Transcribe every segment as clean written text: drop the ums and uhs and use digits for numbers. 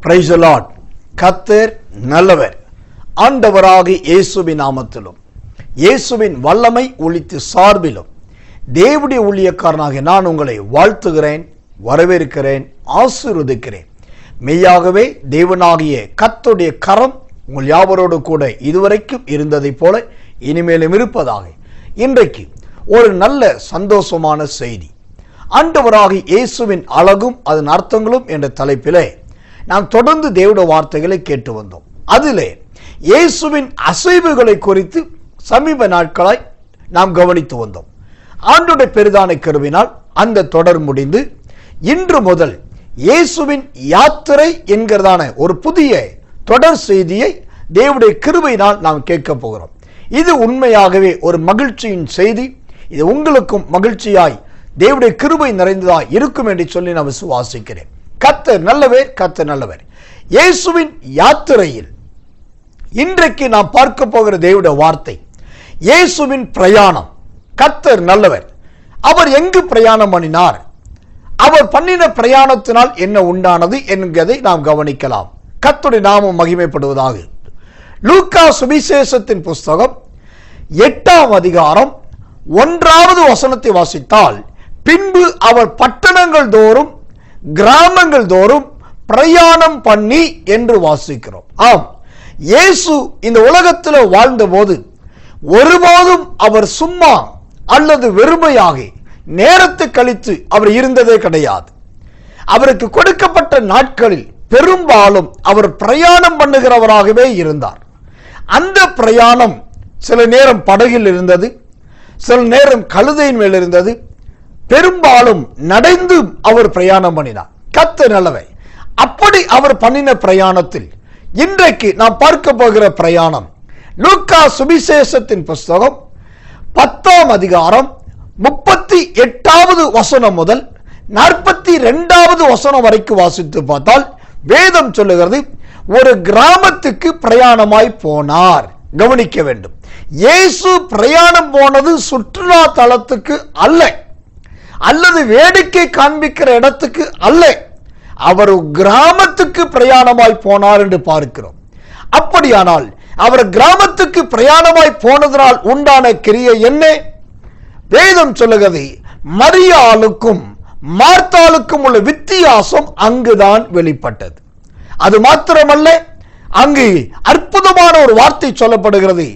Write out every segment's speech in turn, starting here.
Praise the Lord. கர்த்தர் நல்லவர். ஆண்டவராகிய இயேசுவின் நாமத்திலும் இயேசுவின் வல்லமை ஒளித்து சார்பிலும் தேவனுடைய ஊழியக்காரனாக நான் உங்களை வாழ்த்துகிறேன், வரவேற்கிறேன், ஆசீர்வதிக்கிறேன். மெய்யாகவே தேவனாகிய கர்த்தருடைய கரம் உங்கள் யாவரோடு கூட இதுவரைக்கும் இருந்ததைப் போல இனிமேலும் இருப்பதாக. இன்றைக்கு ஒரு நல்ல சந்தோஷமான செய்தி. ஆண்டவராகிய இயேசுவின் அழகும் அதன் அர்த்தங்களும் என்ற தலைப்பிலே நாம் தொடர்ந்து தேவனுடைய வார்த்தைகளை கேட்டு வந்தோம். அதிலே இயேசுவின் அசைவுகளை குறித்து சமீப நாட்களாய் நாம் கவனித்து வந்தோம். ஆண்டவருடைய பெரிதான கிருபையினால் அந்த தொடர் முடிந்து இன்று முதல் இயேசுவின் யாத்திரை என்கிறதான ஒரு புதிய தொடர் செய்தியை தேவனுடைய கிருபையினால் நாம் கேட்க போகிறோம். இது உண்மையாகவே ஒரு மகிழ்ச்சியின் செய்தி. இது உங்களுக்கும் மகிழ்ச்சியாய் தேவனுடைய கிருபை நிறைந்ததாய் இருக்கும் என்று சொல்லி நான் விசுவாசிக்கிறேன். கர்த்தர் நல்லவர், கர்த்தர் நல்லவர். இயேசுவின் யாத்திரையில் இன்றைக்கு நாம் பார்க்க போகிற தேவனுடைய வார்த்தை இயேசுவின் பிரயாணம். கர்த்தர் நல்லவர். அவர் எங்கு பிரயாணம் பண்ணினார், அவர் பண்ணின பிரயாணத்தினால் என்ன உண்டானது என்கிறதை நாம் கவனிக்கலாம். கர்த்தருடைய நாமம் மகிமைப்படுவதாக. லூக்கா சுவிசேஷத்தின் புஸ்தகம் 8ஆம் அதிகாரம் 1வது வசனத்தை வாசித்தால், பின்பு அவர் பட்டணங்கள் தோறும் கிராமங்கள் தோறும் பிரயாணம் பண்ணி என்று வாசிக்கிறோம். ஆம், இயேசு இந்த உலகத்தில் வாழ்ந்தபோது ஒருபோதும் அவர் சும்மா அல்லது வெறுமையாக நேரத்தை கழித்து அவர் இருந்ததே கிடையாது. அவருக்கு கொடுக்கப்பட்ட நாட்களில் பெரும்பாலும் அவர் பிரயாணம் பண்ணுகிறவராகவே இருந்தார். அந்த பிரயாணம் சில நேரம் படகில் இருந்தது, சில நேரம் கழுதையின் மேல் இருந்தது, பெரும்பாலும் நடந்து அவர் பிரயாணம் பண்ணினார். கர்த்தர் நல்லவர். அப்படி அவர் பண்ணின பிரயாணத்தில் இன்றைக்கு நாம் பார்க்க போகிற பிரயாணம் லூக்கா சுவிசேஷத்தின் புஸ்தகம் 10ஆம் அதிகாரம் 38வது வசனம் முதல் 42வது வசனம் வரைக்கும் வாசித்து பார்த்தால் வேதம் சொல்லுகிறது, ஒரு கிராமத்துக்கு பிரயாணமாய் போனார். கவனிக்க வேண்டும், இயேசு பிரயாணம் போனது சுற்றுலா தலத்துக்கு அல்ல, அல்லது வேடிக்கை காண்பிக்கிற இடத்துக்கு அல்ல, அவர் கிராமத்துக்கு பிரயாணமாய் போனார் என்று பார்க்கிறோம். அப்படியானால் அவர் கிராமத்துக்கு பிரயாணமாய் போனதனால் உண்டான கிரியை என்ன? வேதம் சொல்லுகிறது, மரியாளுக்கும் மார்த்தாளுக்கும் உள்ள வித்தியாசம் அங்குதான் வெளிப்பட்டது. அது மாத்திரமல்ல, அங்கு அற்புதமான ஒரு வார்த்தை சொல்லப்படுகிறது,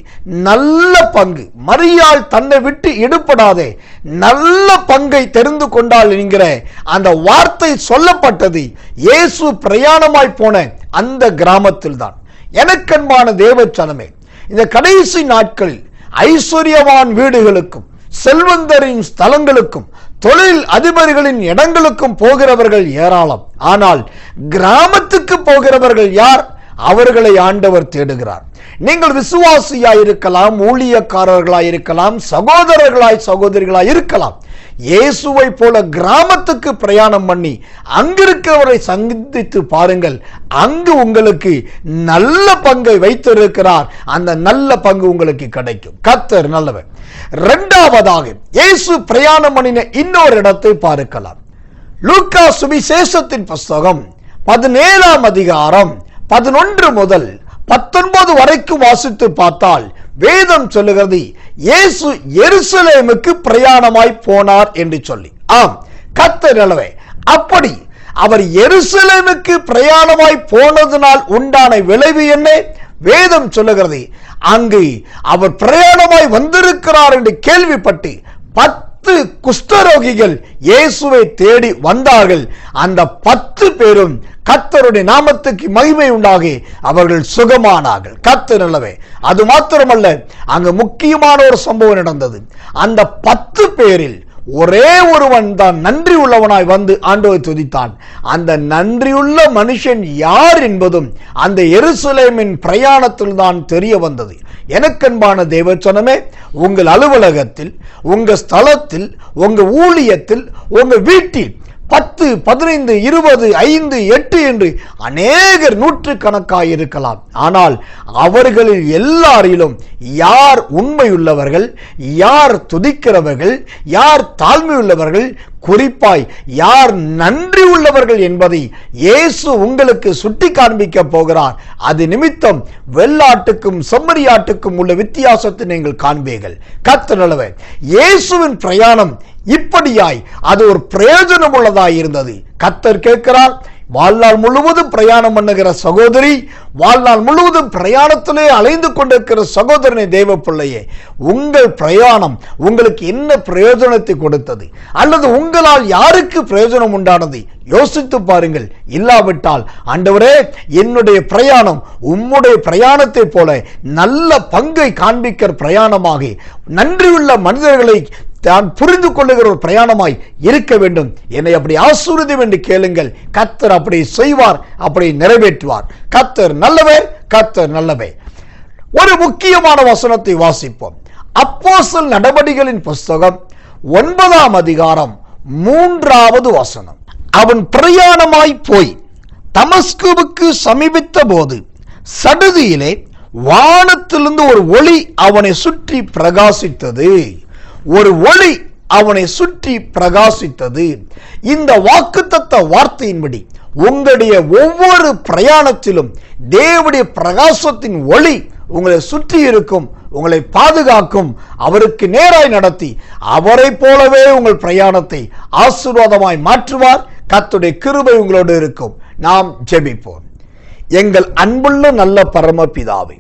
நல்ல பங்கு. மரியாள் தன்னை விட்டு ஈடுபடாதே நல்ல பங்கை தெரிந்து கொண்டாள் என்கிற அந்த வார்த்தை சொல்லப்பட்டது இயேசு பிரயாணமாய் போன அந்த கிராமத்தில் தான். எனக்கன்பான தேவச்சனமே, இந்த கடைசி நாட்களில் ஐஸ்வர்யவான் வீடுகளுக்கும் செல்வந்தரின் ஸ்தலங்களுக்கும் தொழில் அதிபர்களின் இடங்களுக்கும் போகிறவர்கள் ஏராளம். ஆனால் கிராமத்துக்கு போகிறவர்கள் யார்? அவர்களை ஆண்டவர் தேடுகிறார். நீங்கள் விசுவாசியாய் இருக்கலாம், ஊழியக்காரர்களாய் இருக்கலாம், சகோதரர்களாய் சகோதரிகளாய் இருக்கலாம். இயேசுவை போல கிராமத்துக்கு பிரயாணம் பண்ணி அங்கிருக்கிறவரை சந்தித்து பாருங்கள். அங்கு உங்களுக்கு நல்ல பங்கை வைத்திருக்கிறார். அந்த நல்ல பங்கு உங்களுக்கு கிடைக்கும். கர்த்தர் நல்லவர். இரண்டாவதாக இயேசு பிரயாணம் பண்ணின இன்னொரு இடத்தை பார்க்கலாம். லூக்கா சுவிசேஷத்தின் புஸ்தகம் 17ஆம் அதிகாரம் 11 முதல் 19 வரைக்கும் வாசித்து பார்த்தால் வேதம் சொல்லுகிறது, இயேசு எருசலேமுக்கு பிரயாணமாய் போனார் என்று சொல்லி. ஆம், கர்த்தர் நல்லவர். அப்படி அவர் எருசலேமுக்கு பிரயாணமாய் போனதனால் உண்டான விளைவு என்ன? வேதம் சொல்லுகிறது, அங்கு அவர் பிரயாணமாய் வந்திருக்கிறார் என்று கேள்விப்பட்டு 10 குஷ்டரோகிகள் இயேசுவை தேடி வந்தார்கள். அந்த 10 பேரும் கர்த்தருடைய நாமத்துக்கு மகிமை உண்டாகி அவர்கள் சுகமானார்கள். கர்த்தர் நல்லவர். அது மாத்திரமல்ல, அங்கு முக்கியமான ஒரு சம்பவம் நடந்தது. அந்த 10 பேரில் ஒரே ஒருவன் தான் நன்றி உள்ளவனாய் வந்து ஆண்டவரை துதித்தான். அந்த நன்றியுள்ள மனுஷன் யார் என்பதும் அந்த எருசலேமின் பிரயாணத்தில் தான் தெரிய வந்தது. எனக்கன்பான தேவச்சனமே, உங்கள் அலுவலகத்தில், உங்க ஸ்தலத்தில், உங்க ஊழியத்தில், உங்க வீட்டில் 10, 15, 20, 5, 8 என்று அநேகர் நூற்றுக்கணக்காக இருக்கலாம். ஆனால் அவர்களில் எல்லாரிலும் யார் உண்மையுள்ளவர்கள், யார் துதிக்கிறவர்கள், யார் தாழ்மையுள்ளவர்கள், குறிப்பாய் யார் நன்றி உள்ளவர்கள் என்பதை இயேசு உங்களுக்கு சுட்டி காண்பிக்க போகிறார். அது நிமித்தம் வெள்ளாட்டுக்கும் செம்மறியாட்டுக்கும் உள்ள வித்தியாசத்தை நீங்கள் காண்பீர்கள். கர்த்தர் நல்லவர். இயேசுவின் பிரயாணம் இப்படியாய் அது ஒரு பிரயோஜனம் உள்ளதாய் இருந்தது. கர்த்தர் கேட்கிறார், வாழ்நாள் முழுவதும் பிரயாணம் பண்ணுகிற சகோதரி, வாழ்நாள் முழுவதும் பிரயாணத்திலே அலைந்து கொண்டிருக்கிற சகோதரனை, தேவ பிள்ளையே, உங்கள் பிரயாணம் உங்களுக்கு என்ன பிரயோஜனத்தை கொடுத்தது, அல்லது உங்களால் யாருக்கு பிரயோஜனம் உண்டானது? யோசித்து பாருங்கள். இல்லாவிட்டால், ஆண்டவரே, என்னுடைய பிரயாணம் உம்முடைய பிரயாணத்தை போல நல்ல பங்கை காண்பிக்கிற பிரயாணமாக, நன்றியுள்ள மனிதர்களை தான் புரிந்து கொள்ளுகிற ஒரு பிரயாணமாய் இருக்க வேண்டும். என்னை அப்படி ஆசீர்வதியும் என்று கேளுங்கள். கர்த்தர் அப்படி செய்வார், அப்படி நிறைவேற்றுவார். கர்த்தர் நல்லவர், கர்த்தர் நல்லவர். ஒரு முக்கியமான வசனத்தை வாசிப்போம். அப்போஸ்தலர் நடபடிகளின் புஸ்தகம் 9ஆம் அதிகாரம் 3வது வசனம். அவன் பிரயாணமாய் போய் தமஸ்குவுக்கு சமீபித்த போது சடுதியிலே வானத்திலிருந்து ஒரு ஒளி அவனை சுற்றி பிரகாசித்தது. ஒரு ஒளி அவனை சுற்றி பிரகாசித்தது. இந்த வாக்குத்தத்த வார்த்தையின்படி உங்களுடைய ஒவ்வொரு பிரயாணத்திலும் தேவனுடைய பிரகாசத்தின் ஒளி உங்களை சுற்றி இருக்கும், உங்களை பாதுகாக்கும், அவருக்கு நேராய் நடத்தி அவரை போலவே உங்கள் பிரயாணத்தை ஆசீர்வாதமாய் மாற்றுவார். கர்த்தருடைய கிருபை உங்களோடு இருக்கும். நாம் ஜெபிப்போம். எங்கள் அன்புள்ள நல்ல பரமபிதாவே,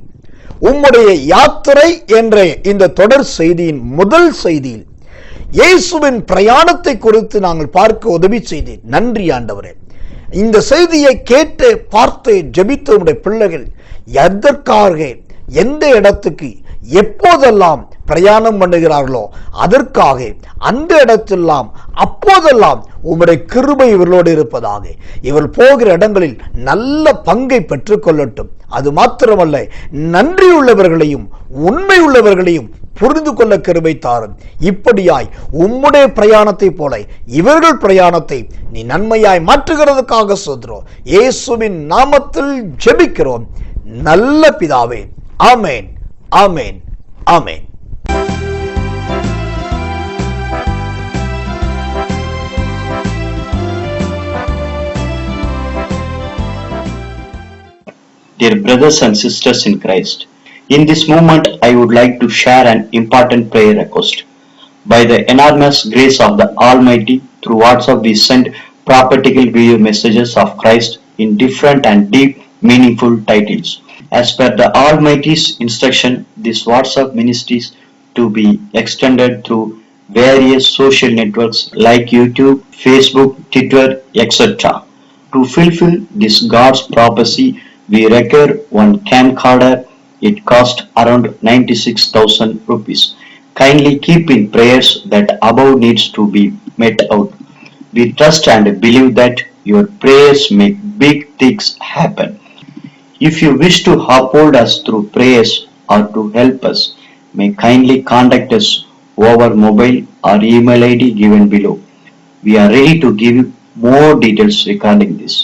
உம்முடைய யாத்திரை என்ற இந்த தொடர் செய்தியின் முதல் செய்தியில் இயேசுவின் பிரயாணத்தை குறித்து நாங்கள் பார்க்க உதவி செய்தேன். நன்றி ஆண்டவரே. இந்த செய்தியை கேட்டு பார்த்து ஜெபித்த உம்முடைய பிள்ளைகள் எதற்காக, எந்த இடத்துக்கு, எப்போதெல்லாம் பிரயாணம் பண்ணுகிறார்களோ அதற்காக அந்த இடத்தெல்லாம் அப்போதெல்லாம் உம்முடைய கிருபை இவர்களோடு இருப்பதாக, இவர் போகிற இடங்களில் நல்ல பங்கை பெற்றுக் கொள்ளட்டும். அது மாத்திரமல்ல, நன்றி உள்ளவர்களையும் உண்மை உள்ளவர்களையும் புரிந்து கொள்ள கிருபை தாரும். இப்படியாய் உம்முடைய பிரயாணத்தை போல இவர்கள் பிரயாணத்தை நீ நன்மையாய் மாற்றுகிறதுக்காக சொல்கிறோம். இயேசுவின் நாமத்தில் ஜெபிக்கிறோம் நல்ல பிதாவே. ஆமேன், ஆமேன், ஆமேன். Dear brothers and sisters in Christ, in this moment I would like to share an important prayer request. By the enormous grace of the Almighty, through WhatsApp we send prophetical video messages of Christ in different and deep meaningful titles. As per the Almighty's instruction, this WhatsApp ministry is to be extended through various social networks like YouTube, Facebook, Twitter, etc. To fulfill this God's prophecy, we require one camcorder. It cost around 96,000 rupees. Kindly keep in prayers that above needs to be met out. We trust and believe that your prayers make big things happen. If you wish to uphold us through prayers or to help us, may kindly contact us over mobile or email ID given below. We are ready to give you more details regarding this.